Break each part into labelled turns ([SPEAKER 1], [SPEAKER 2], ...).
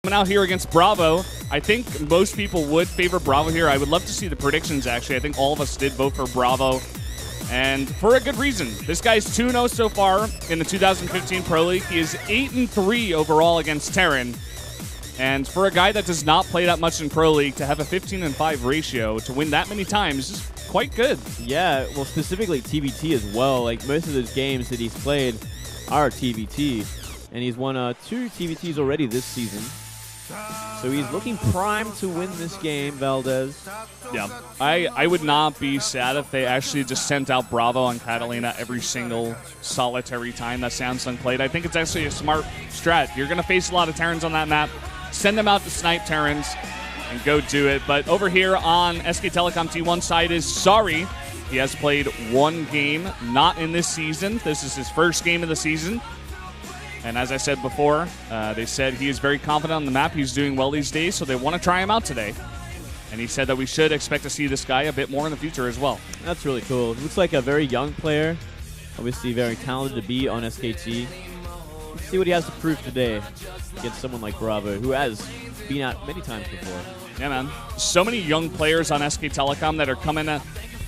[SPEAKER 1] Coming out here against BrAvO, I think most people would favor BrAvO here. I would love to see the predictions, actually. I think all of us did vote for BrAvO, and for a good reason. This guy's 2-0 so far in the 2015 Pro League. He is 8-3 overall against Terran. And for a guy that does not play that much in Pro League, to have a 15-5 ratio, to win that many times is quite good.
[SPEAKER 2] Yeah, well, specifically TVT as well. Like, most of those games that he's played are TVT, and he's won 2 TVTs already this season. So he's looking primed to win this game, Valdez.
[SPEAKER 1] Yeah, I would not be sad if they actually just sent out BrAvO on Catallena every single solitary time that Samsung played. I think it's actually a smart strat. You're going to face a lot of Terrans on that map. Send them out to snipe Terrans and go do it. But over here on SK Telecom T1 side is Sorry. He has played 1 game, not in this season. This is his first game of the season. And as I said before, they said he is very confident on the map. He's doing well these days, so they want to try him out today. And he said that we should expect to see this guy a bit more in the future as well.
[SPEAKER 2] That's really cool. Looks like a very young player. Obviously very talented to be on SKT. Let's see what he has to prove today against someone like BrAvO, who has been out many times before.
[SPEAKER 1] Yeah, man. So many young players on SK Telecom that are coming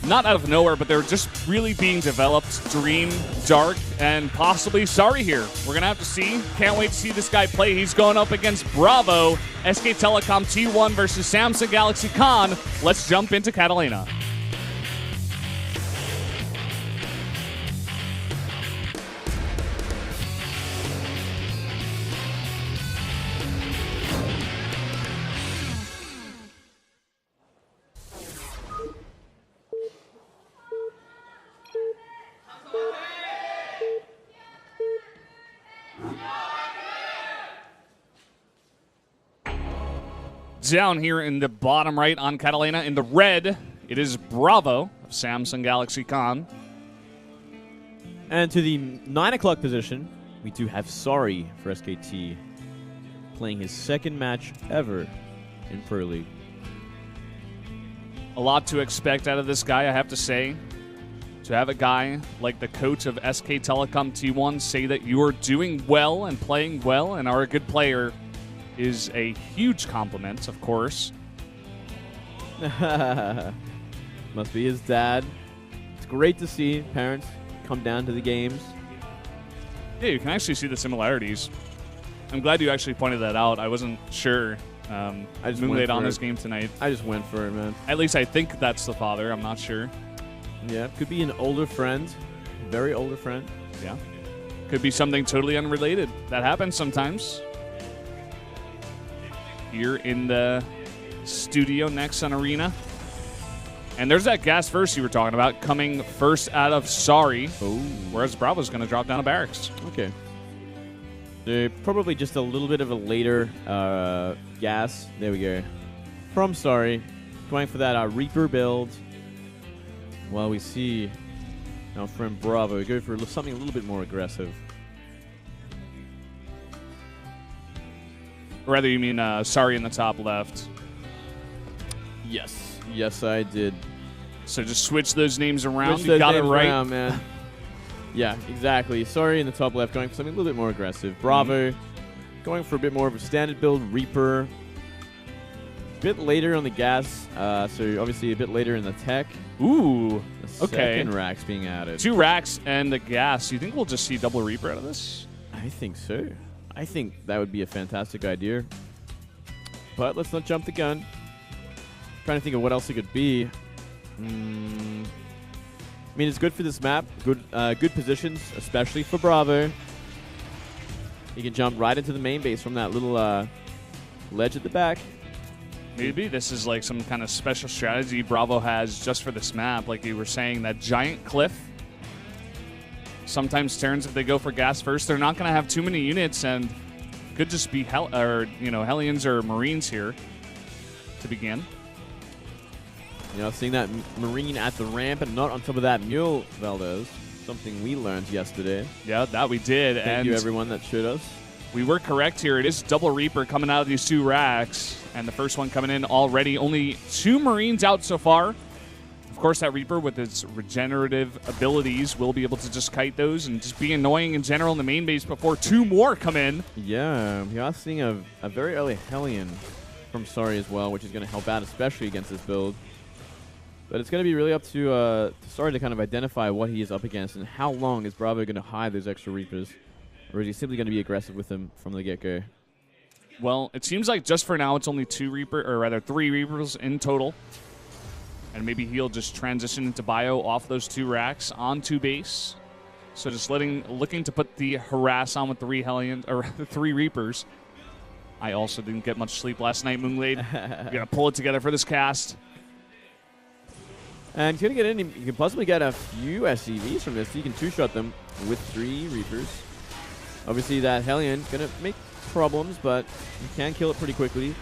[SPEAKER 1] not out of nowhere, but they're just really being developed. Dream, Dark, and possibly Sorry here. We're going to have to see. Can't wait to see this guy play. He's going up against BrAvO, SK Telecom T1 versus Samsung Galaxy Con. Let's jump into Catallena. Down here in the bottom right on Catallena, in the red, it is BrAvO of Samsung Galaxy Con.
[SPEAKER 2] And to the 9 o'clock position, we do have Sorry for SKT, playing his 2nd match ever in Pro League.
[SPEAKER 1] A lot to expect out of this guy, I have to say. To have a guy like the coach of SK Telecom T1 say that you are doing well and playing well and are a good player is a huge compliment, of course.
[SPEAKER 2] Must be his dad. It's great to see parents come down to the games.
[SPEAKER 1] Yeah, you can actually see the similarities. I'm glad you actually pointed that out. I wasn't sure. I just went on this game tonight.
[SPEAKER 2] I just went for it, man.
[SPEAKER 1] At least I think that's the father. I'm not sure.
[SPEAKER 2] Yeah, could be an older friend. Very older friend.
[SPEAKER 1] Yeah. Could be something totally unrelated. That happens sometimes. Here in the studio next on Arena. And there's that gas first you were talking about coming first out of Sorry.
[SPEAKER 2] Oh.
[SPEAKER 1] Whereas BrAvo's going to drop down to Barracks.
[SPEAKER 2] Okay. Probably just a little bit of a later gas. There we go. From Sorry. Going for that Reaper build. While we see our friend BrAvO go for something a little bit more aggressive.
[SPEAKER 1] Or rather, you mean Sorry in the top left.
[SPEAKER 2] Yes. Yes, I did.
[SPEAKER 1] So just switch those names around.
[SPEAKER 2] Switch
[SPEAKER 1] You got it
[SPEAKER 2] names
[SPEAKER 1] right.
[SPEAKER 2] around, man. Yeah, exactly. Sorry in the top left, going for something a little bit more aggressive. BrAvO going for a bit more of a standard build. Reaper. A bit later on the gas, so obviously a bit later in the tech.
[SPEAKER 1] Ooh,
[SPEAKER 2] the
[SPEAKER 1] okay.
[SPEAKER 2] Second racks being added.
[SPEAKER 1] 2 racks and the gas. You think we'll just see double Reaper out of this?
[SPEAKER 2] I think so. I think that would be a fantastic idea. But let's not jump the gun. Trying to think of what else it could be. I mean, it's good for this map. Good positions, especially for BrAvO. He can jump right into the main base from that little ledge at the back.
[SPEAKER 1] Maybe this is like some kind of special strategy BrAvO has just for this map. Like you were saying, that giant cliff. Sometimes Terrans, if they go for gas first, they're not going to have too many units, and could just be Hellions or Marines here to begin.
[SPEAKER 2] You know, seeing that Marine at the ramp and not on top of that mule, Valdez. Something we learned yesterday.
[SPEAKER 1] Yeah, that we did.
[SPEAKER 2] Thank you, everyone that showed us.
[SPEAKER 1] We were correct here. It is double Reaper coming out of these 2 racks, and the first one coming in already. Only 2 Marines out so far. Of course, that Reaper with its regenerative abilities will be able to just kite those and just be annoying in general in the main base before 2 more come in.
[SPEAKER 2] Yeah, we are seeing a very early Hellion from Sorry as well, which is going to help out, especially against this build. But it's going to be really up to Sorry to kind of identify what he is up against and how long is BrAvO going to hide those extra Reapers. Or is he simply going to be aggressive with them from the get-go?
[SPEAKER 1] Well, it seems like just for now it's only 3 Reapers in total. And maybe he'll just transition into bio off those 2 racks onto base. So just looking to put the harass on with 3 Hellions or 3 Reapers. I also didn't get much sleep last night, Moonglade. You gotta pull it together for this cast.
[SPEAKER 2] And he's gonna get in. You can possibly get a few SCVs from this. So you can 2-shot them with 3 Reapers. Obviously, that Hellion gonna make problems, but you can kill it pretty quickly.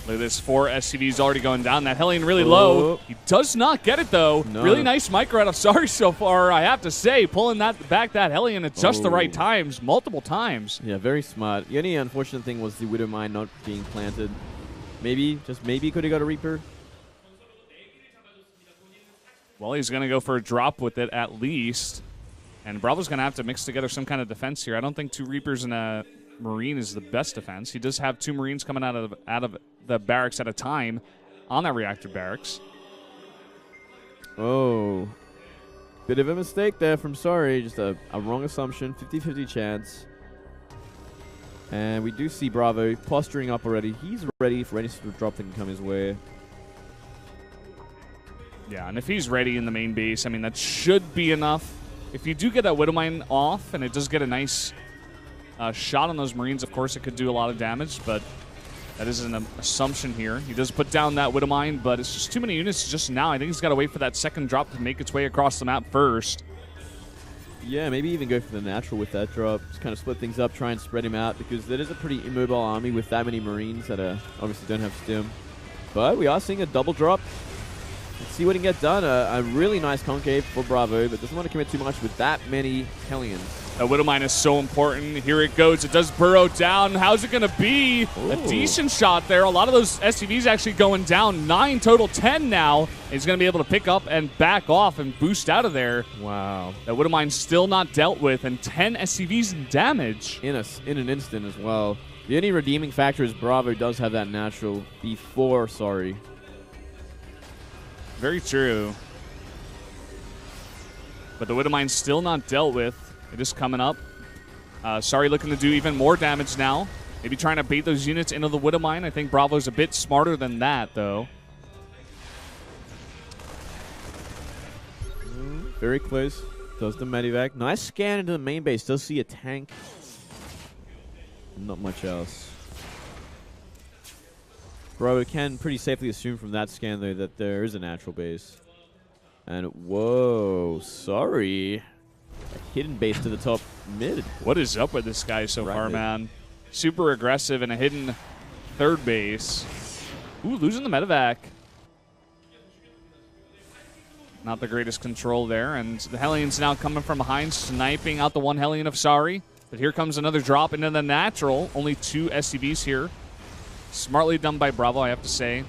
[SPEAKER 1] Look at this, 4 SCVs already going down. That Hellion really low. He does not get it, though.
[SPEAKER 2] No.
[SPEAKER 1] Really nice micro out of Sorry so far, I have to say. Pulling that Hellion at just the right times, multiple times.
[SPEAKER 2] Yeah, very smart. The only unfortunate thing was the Widow Mine not being planted. Maybe, just maybe, could have got a Reaper.
[SPEAKER 1] Well, he's going to go for a drop with it at least. And BrAvO's going to have to mix together some kind of defense here. I don't think 2 Reapers and a Marine is the best defense. He does have 2 Marines coming out of the barracks at a time on that reactor barracks.
[SPEAKER 2] Oh. Bit of a mistake there from Sorry. Just a wrong assumption. 50-50 chance. And we do see BrAvO posturing up already. He's ready for any sort of drop that can come his way.
[SPEAKER 1] Yeah, and if he's ready in the main base, I mean, that should be enough. If you do get that Widow Mine off and it does get a nice shot on those Marines, of course, it could do a lot of damage, but that is an assumption here. He does put down that Widow Mine, but it's just too many units just now. I think he's got to wait for that second drop to make its way across the map first.
[SPEAKER 2] Yeah, maybe even go for the natural with that drop. Just kind of split things up, try and spread him out, because that is a pretty immobile army with that many Marines that obviously don't have stim. But we are seeing a double drop. Let's see what he can get done. A really nice concave for BrAvO, but doesn't want to commit too much with that many Hellions.
[SPEAKER 1] That Widow Mine is so important. Here it goes. It does burrow down. How's it going to be?
[SPEAKER 2] Ooh.
[SPEAKER 1] A decent shot there. A lot of those SCVs actually going down. 9 total, 10 now. He's going to be able to pick up and back off and boost out of there.
[SPEAKER 2] Wow.
[SPEAKER 1] That Widow Mine still not dealt with, and 10 SCVs in damage.
[SPEAKER 2] In an instant as well. The only redeeming factor is BrAvO does have that natural before Sorry.
[SPEAKER 1] Very true. But the Widow Mine's still not dealt with. It is coming up. Sorry looking to do even more damage now. Maybe trying to bait those units into the Widow Mine. I think BrAvO's a bit smarter than that, though.
[SPEAKER 2] Very close. Does the medevac. Nice scan into the main base. Does see a tank. Not much else. BrAvO can pretty safely assume from that scan, though, that there is a natural base. And, whoa, Sorry. A hidden base to the top mid.
[SPEAKER 1] What is up with this guy so far, man? Super aggressive and a hidden third base. Ooh, losing the medevac. Not the greatest control there. And the Hellion's now coming from behind, sniping out the 1 Hellion of Sorry. But here comes another drop into the natural. Only 2 SCVs here. Smartly done by BrAvO, I have to say.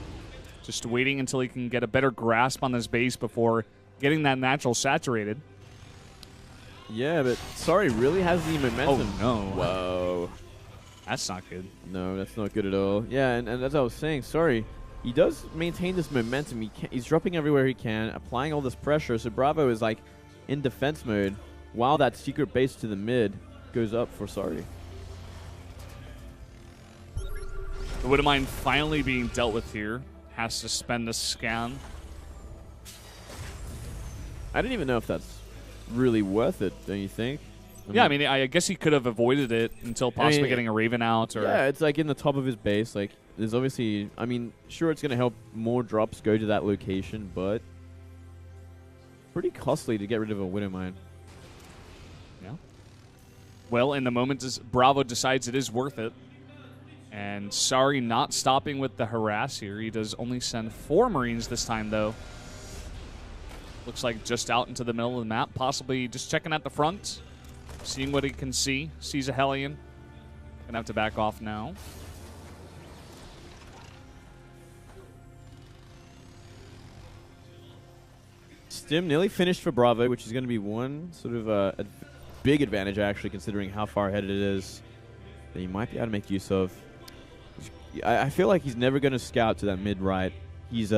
[SPEAKER 1] Just waiting until he can get a better grasp on this base before getting that natural saturated.
[SPEAKER 2] Yeah, but Sorry really has the momentum.
[SPEAKER 1] Oh, no.
[SPEAKER 2] Whoa.
[SPEAKER 1] That's not good.
[SPEAKER 2] No, that's not good at all. Yeah, and as I was saying, Sorry, he does maintain this momentum. He's dropping everywhere he can, applying all this pressure, so BrAvO is like in defense mode while that secret base to the mid goes up for Sorry.
[SPEAKER 1] The Widow Mine finally being dealt with here. Has to spend the scan.
[SPEAKER 2] I didn't even know if that's really worth it, don't you think?
[SPEAKER 1] I mean, I guess he could have avoided it until possibly getting a Raven out. Or
[SPEAKER 2] yeah, it's like in the top of his base. Like, there's obviously, I mean, sure, it's going to help more drops go to that location, but pretty costly to get rid of a Widow Mine.
[SPEAKER 1] Yeah. Well, in the moment, BrAvO decides it is worth it. And Sorry not stopping with the harass here. He does only send 4 Marines this time, though. Looks like just out into the middle of the map. Possibly just checking at the front. Seeing what he can see. Sees a Hellion. Gonna have to back off now.
[SPEAKER 2] Stim nearly finished for BrAvO, which is going to be one sort of a big advantage, actually, considering how far ahead it is, that he might be able to make use of. I feel like he's never going to scout to that mid-right. He's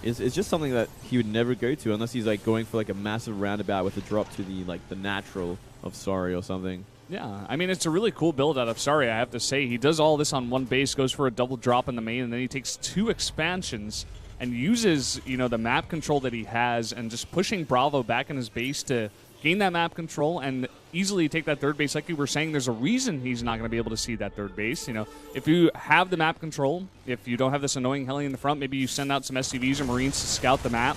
[SPEAKER 2] it's just something that he would never go to unless he's like going for like a massive roundabout with a drop to the natural of Sorry or something.
[SPEAKER 1] Yeah, I mean, it's a really cool build out of Sorry, I have to say. He does all this on one base, goes for a double drop in the main, and then he takes 2 expansions and uses, you know, the map control that he has and just pushing BrAvO back in his base to gain that map control and easily take that third base. Like you were saying, there's a reason he's not going to be able to see that third base. You know, if you have the map control, if you don't have this annoying heli in the front, maybe you send out some SCVs or Marines to scout the map.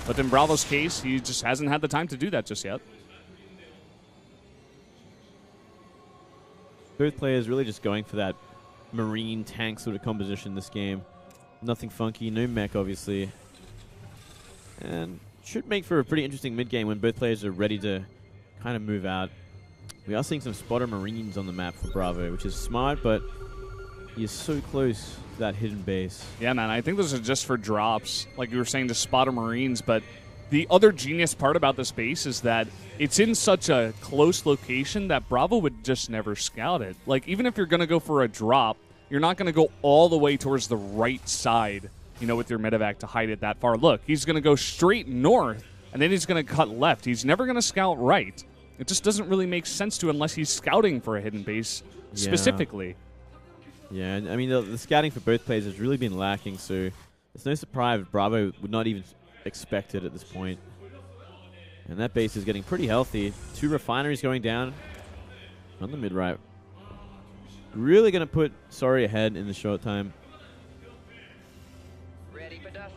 [SPEAKER 1] But in BrAvO's case, he just hasn't had the time to do that just yet.
[SPEAKER 2] Both players really just going for that Marine tank sort of composition this game. Nothing funky, no mech, obviously. And should make for a pretty interesting mid-game when both players are ready to kind of move out. We are seeing some spotter Marines on the map for BrAvO, which is smart, but he is so close to that hidden base.
[SPEAKER 1] Yeah, man, I think those are just for drops, like you were saying, to spotter Marines, but the other genius part about this base is that it's in such a close location that BrAvO would just never scout it. Like, even if you're going to go for a drop, you're not going to go all the way towards the right side, you know, with your medevac to hide it that far. Look, he's going to go straight north, and then he's going to cut left. He's never going to scout right. It just doesn't really make sense to unless he's scouting for a hidden base specifically.
[SPEAKER 2] Yeah, I mean, the scouting for both players has really been lacking, so it's no surprise BrAvO would not even expect it at this point. And that base is getting pretty healthy. 2 refineries going down on the mid-right. Really going to put Sorry ahead in the short time.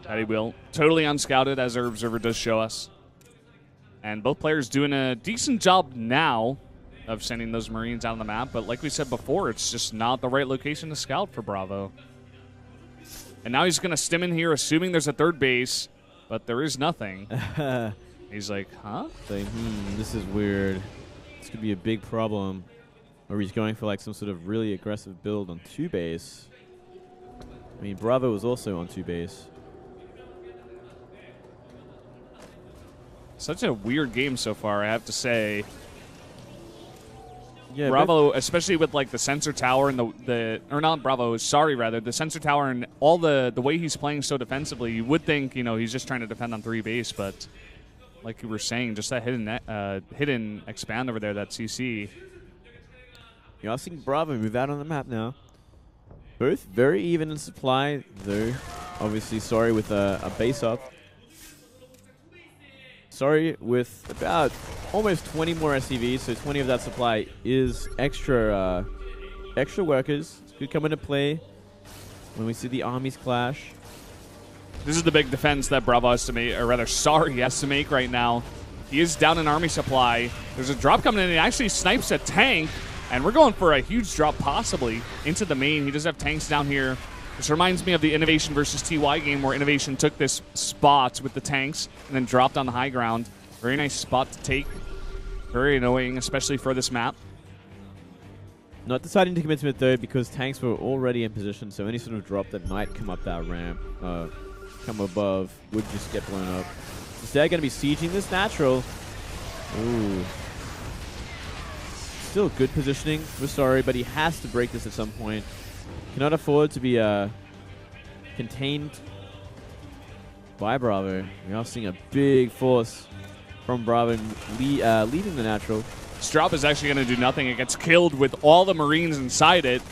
[SPEAKER 1] That he will. Totally unscouted, as our observer does show us. And both players doing a decent job now of sending those Marines out on the map. But like we said before, it's just not the right location to scout for BrAvO. And now he's going to stim in here, assuming there's a third base. But there is nothing. He's like, huh?
[SPEAKER 2] Saying, this is weird. This could be a big problem. Or he's going for like some sort of really aggressive build on 2 base. I mean, BrAvO was also on 2 base.
[SPEAKER 1] Such a weird game so far, I have to say.
[SPEAKER 2] Yeah,
[SPEAKER 1] BrAvO, especially with like the sensor tower and or not BrAvO, Sorry rather, the sensor tower and all the way he's playing so defensively, you would think, you know, he's just trying to defend on 3 base, but like you were saying, just that hidden expand over there, that CC.
[SPEAKER 2] You are seeing BrAvO move out on the map now. Both very even in supply, though. Obviously, Sorry with a base up. Sorry with about almost 20 more SCVs, so 20 of that supply is extra workers. Could come into play when we see the armies clash.
[SPEAKER 1] This is the big defense that BrAvO has to make, or rather Sorry has to make right now. He is down in army supply. There's a drop coming in, and he actually snipes a tank. And we're going for a huge drop, possibly, into the main. He does have tanks down here. This reminds me of the Innovation versus TY game where Innovation took this spot with the tanks and then dropped on the high ground. Very nice spot to take. Very annoying, especially for this map.
[SPEAKER 2] Not deciding to commit to it, though, because tanks were already in position, so any sort of drop that might come up that ramp, come above, would just get blown up. Instead, going to be sieging this natural. Ooh. Still good positioning for Sorry, but he has to break this at some point. Cannot afford to be contained by BrAvO. We are seeing a big force from BrAvO leaving the natural.
[SPEAKER 1] This drop is actually going to do nothing. It gets killed with all the Marines inside it.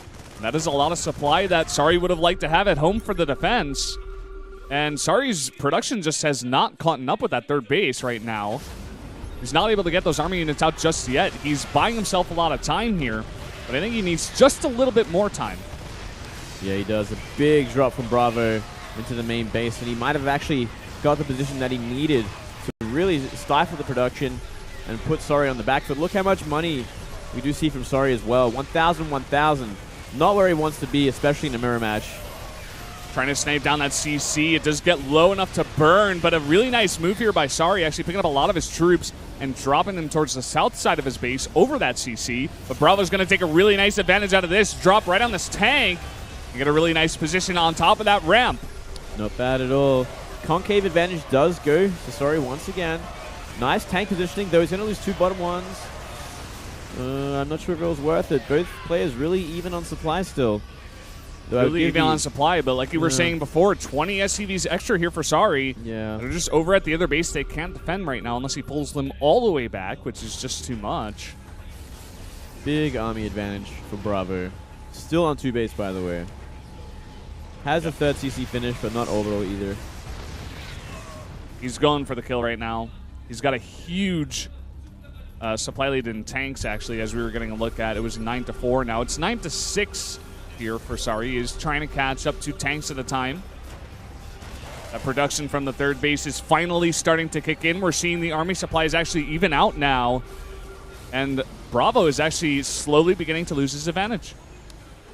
[SPEAKER 1] That is a lot of supply that Sorry would have liked to have at home for the defense. And Sorry's production just has not caught up with that third base right now. He's not able to get those army units out just yet. He's buying himself a lot of time here, but I think he needs just a little bit more time.
[SPEAKER 2] Yeah, he does. A big drop from BrAvO into the main base, and he might have actually got the position that he needed to really stifle the production and put Sorry on the back foot. Look how much money we do see from Sorry as well. 1,000, 1,000. Not where he wants to be, especially in a mirror match.
[SPEAKER 1] Trying to snipe down that CC. It does get low enough to burn, but a really nice move here by Sorry, actually picking up a lot of his troops and dropping them towards the south side of his base over that CC. But BrAvo's going to take a really nice advantage out of this. Drop right on this tank. You get a really nice position on top of that ramp.
[SPEAKER 2] Not bad at all. concave advantage does go to Sorry once again. Nice tank positioning, though he's going to lose 2 bottom ones. I'm not sure if it was worth it. Both players really even on supply still.
[SPEAKER 1] Really even on supply, but like you were saying before, 20 SCVs extra here for Sorry.
[SPEAKER 2] Yeah.
[SPEAKER 1] They're just over at the other base. They can't defend right now unless he pulls them all the way back, which is just too much.
[SPEAKER 2] Big army advantage for BrAvO. Still on 2 base, by the way. Has a 3rd CC finish, but not overall either.
[SPEAKER 1] He's going for the kill right now. He's got a huge supply lead in tanks, actually, as we were getting a look at. It was 9-4. Now it's 9-6 here for Sorry. He's trying to catch up 2 tanks at a time. That production from the 3rd base is finally starting to kick in. We're seeing the army supply is actually even out now. And BrAvO is actually slowly beginning to lose his advantage.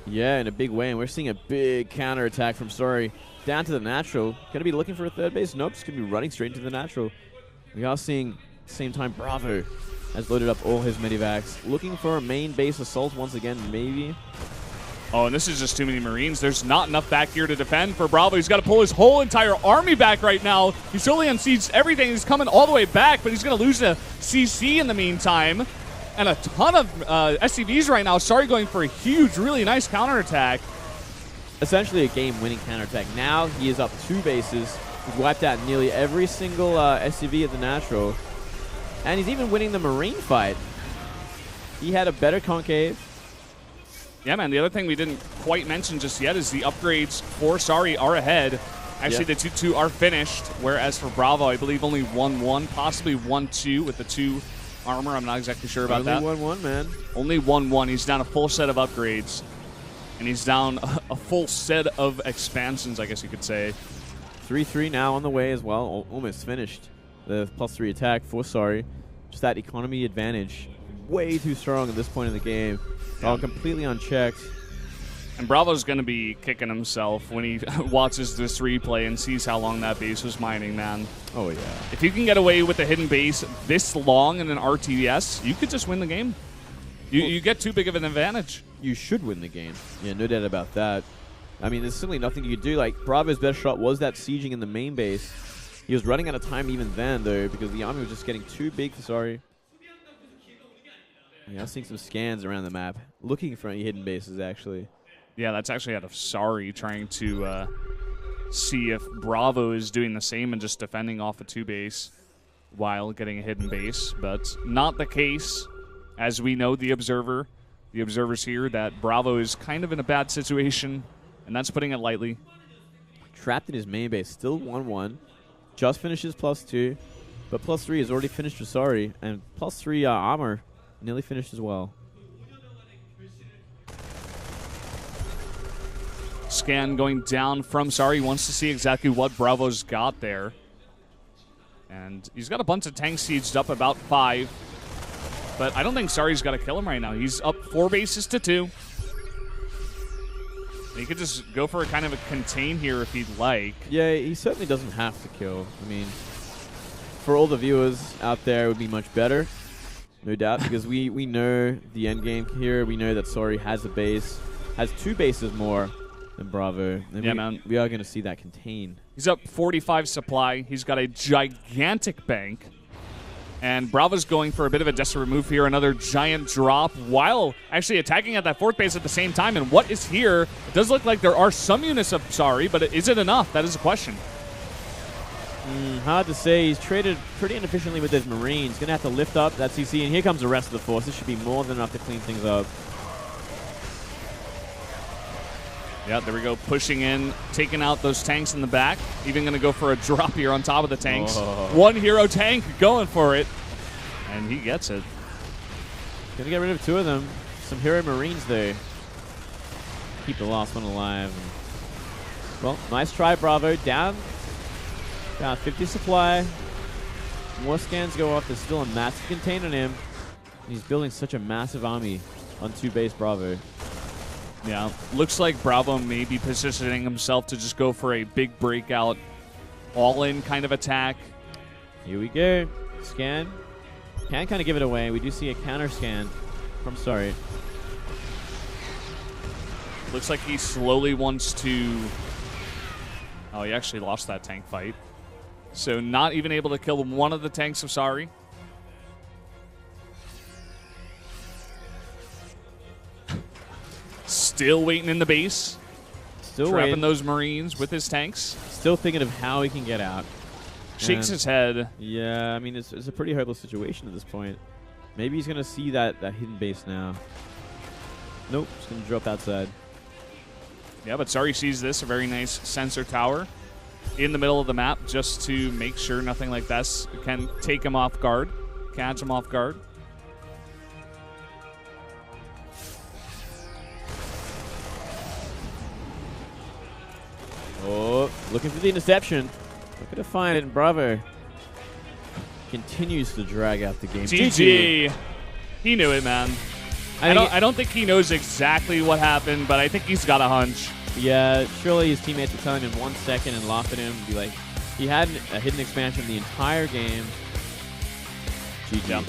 [SPEAKER 2] Yeah, in a big way. And we're seeing a big counterattack from Sorry. Down to the natural. Going to be looking for a 3rd base? Nope, just going to be running straight into the natural. We are seeing, at the same time, BrAvO has loaded up all his medivacs. Looking for a main base assault once again, maybe.
[SPEAKER 1] Oh, and this is just too many Marines. There's not enough back here to defend for BrAvO. He's got to pull his whole entire army back right now. He's totally unsieged everything. He's coming all the way back, but he's going to lose a CC in the meantime. And a ton of SCVs right now. Sorry, going for a huge, really nice counterattack.
[SPEAKER 2] Essentially a game-winning counterattack. Now he is up 2 bases. He's wiped out nearly every single SCV at the natural. And he's even winning the Marine fight. He had a better concave.
[SPEAKER 1] Yeah, man, the other thing we didn't quite mention just yet is the upgrades for Sorry are ahead. Actually, the 2-2 are finished, whereas for BrAvO, I believe only 1-1, possibly 1-2 with the 2 armor. I'm not exactly sure about that.
[SPEAKER 2] Only 1-1, man.
[SPEAKER 1] Only 1-1. He's down a full set of upgrades. And he's down a full set of expansions, I guess you could say.
[SPEAKER 2] 3-3 now on the way as well. Almost finished. The +3 attack for Sorry. Just that economy advantage. Way too strong at this point in the game.
[SPEAKER 1] Yeah.
[SPEAKER 2] All completely unchecked.
[SPEAKER 1] And BrAvO's going to be kicking himself when he watches this replay and sees how long that base was mining, man.
[SPEAKER 2] Oh, yeah.
[SPEAKER 1] If you can get away with a hidden base this long in an RTS, you could just win the game. You get too big of an advantage.
[SPEAKER 2] You should win the game. Yeah, no doubt about that. I mean, there's simply nothing you could do. Like, BrAvO's best shot was that sieging in the main base. He was running out of time even then, though, because the army was just getting too big for Sorry. Yeah, I was seeing some scans around the map, looking for any hidden bases, actually.
[SPEAKER 1] Yeah, that's actually out of Sorry, trying to see if BrAvO is doing the same and just defending off a 2 base while getting a hidden base, but not the case. As we know, the observers here, that BrAvO is kind of in a bad situation, and that's putting it lightly.
[SPEAKER 2] Trapped in his main base, still 1-1. Just finishes +2, but +3 is already finished for Sorry, and +3 armor nearly finished as well.
[SPEAKER 1] Scan going down from Sorry. He wants to see exactly what BrAvO's got there. And he's got a bunch of tanks sieged up, about 5. But I don't think Sorry's got to kill him right now. He's up 4 bases to 2. He could just go for a kind of a contain here if he'd like.
[SPEAKER 2] Yeah, he certainly doesn't have to kill. I mean, for all the viewers out there, it would be much better. No doubt, because we know the end game here. We know that Sorry has a base, has 2 bases more than BrAvO. And
[SPEAKER 1] yeah, man.
[SPEAKER 2] We are going to see that contain.
[SPEAKER 1] He's up 45 supply. He's got a gigantic bank. And BrAvO's going for a bit of a desperate move here. Another giant drop while actually attacking at that 4th base at the same time. And what is here? It does look like there are some units of Sorry, but is it enough? That is a question.
[SPEAKER 2] Hard to say. He's traded pretty inefficiently with his Marines. Going to have to lift up that CC. And here comes the rest of the force. This should be more than enough to clean things up.
[SPEAKER 1] Yeah, there we go. Pushing in, taking out those tanks in the back. Even going to go for a drop here on top of the tanks.
[SPEAKER 2] Oh.
[SPEAKER 1] 1 hero tank going for it. And he gets it.
[SPEAKER 2] Going to get rid of 2 of them. Some hero Marines there. Keep the last one alive. Well, nice try, BrAvO. Down 50 supply. More scans go off. There's still a massive contain on him. And he's building such a massive army on 2 base BrAvO.
[SPEAKER 1] Yeah, looks like BrAvO may be positioning himself to just go for a big breakout, all-in kind of attack.
[SPEAKER 2] Here we go. Scan. Can kind of give it away. We do see a counter scan from Sorry.
[SPEAKER 1] Looks like he slowly wants to... Oh, he actually lost that tank fight. So not even able to kill one of the tanks of Sari. Still waiting in the base.
[SPEAKER 2] Still
[SPEAKER 1] trapping
[SPEAKER 2] waiting.
[SPEAKER 1] those Marines with his tanks.
[SPEAKER 2] Still thinking of how he can get out.
[SPEAKER 1] Shakes his head.
[SPEAKER 2] Yeah, I mean, it's a pretty hopeless situation at this point. Maybe he's going to see that hidden base now. Nope, just going to drop outside.
[SPEAKER 1] Yeah, but Sari sees this, a very nice sensor tower in the middle of the map just to make sure nothing like this can take him off guard, catch him off guard.
[SPEAKER 2] Oh, looking for the interception. Looking to find it, and BrAvO continues to drag out the game.
[SPEAKER 1] GG. He knew it, man. I don't think he knows exactly what happened, but I think he's got a hunch.
[SPEAKER 2] Yeah, surely his teammates were telling him 1 second and laugh at him and be like, he had a hidden expansion the entire game. GG.
[SPEAKER 1] Yeah.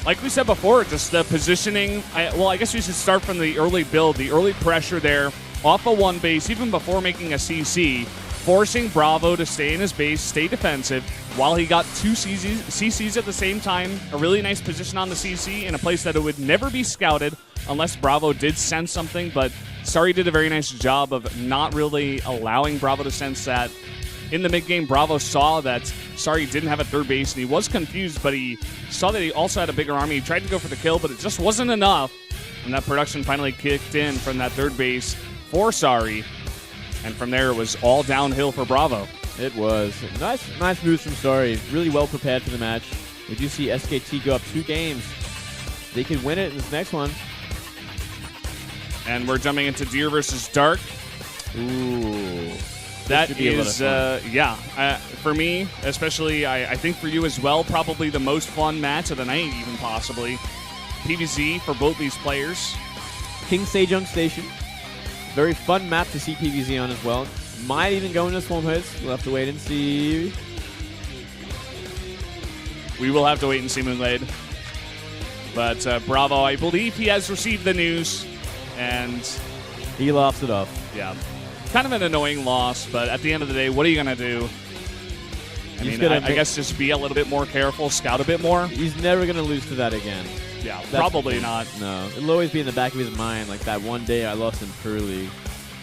[SPEAKER 1] Like we said before, just the positioning. I guess we should start from the early build, the early pressure there off of one base, even before making a CC, forcing BrAvO to stay in his base, stay defensive, while he got 2 CCs at the same time. A really nice position on the CC in a place that it would never be scouted unless BrAvO did sense something, but Sari did a very nice job of not really allowing BrAvO to sense that. In the mid-game, BrAvO saw that Sari didn't have a third base, and he was confused, but he saw that he also had a bigger army. He tried to go for the kill, but it just wasn't enough, and that production finally kicked in from that third base for Sari, and from there it was all downhill for BrAvO.
[SPEAKER 2] It was. Nice moves from Sari. Really well prepared for the match. We do see SKT go up 2 games. They could win it in this next one.
[SPEAKER 1] And we're jumping into Deer versus Dark.
[SPEAKER 2] Ooh.
[SPEAKER 1] That is, for me, especially, I think for you as well, probably the most fun match of the night, even possibly. PvZ for both these players.
[SPEAKER 2] King Sejong Station. Very fun map to see PvZ on as well. Might even go into Swarm Hosts. We'll have to wait and see.
[SPEAKER 1] We will have to wait and see, Moonglade. But BrAvO, I believe he has received the news, and
[SPEAKER 2] he laughs it off.
[SPEAKER 1] Yeah. Kind of an annoying loss, but at the end of the day, what are you going to do? I guess just be a little bit more careful, scout a bit more.
[SPEAKER 2] He's never going to lose to that again.
[SPEAKER 1] Yeah, probably not.
[SPEAKER 2] No. It'll always be in the back of his mind, like that one day I lost in Pro League,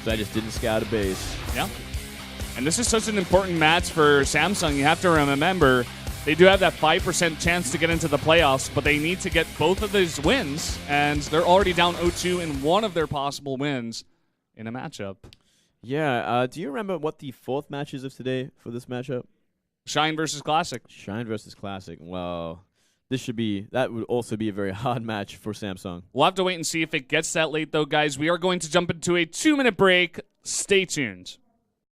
[SPEAKER 2] so I just didn't scout a base.
[SPEAKER 1] Yeah. And this is such an important match for Samsung. You have to remember, they do have that 5% chance to get into the playoffs, but they need to get both of these wins, and they're already down 0-2 in one of their possible wins in a matchup.
[SPEAKER 2] Yeah, do you remember what the 4th match is of today for this matchup?
[SPEAKER 1] Shine versus Classic.
[SPEAKER 2] Shine versus Classic. Well, that would also be a very hard match for Samsung.
[SPEAKER 1] We'll have to wait and see if it gets that late, though, guys. We are going to jump into a 2-minute break. Stay tuned.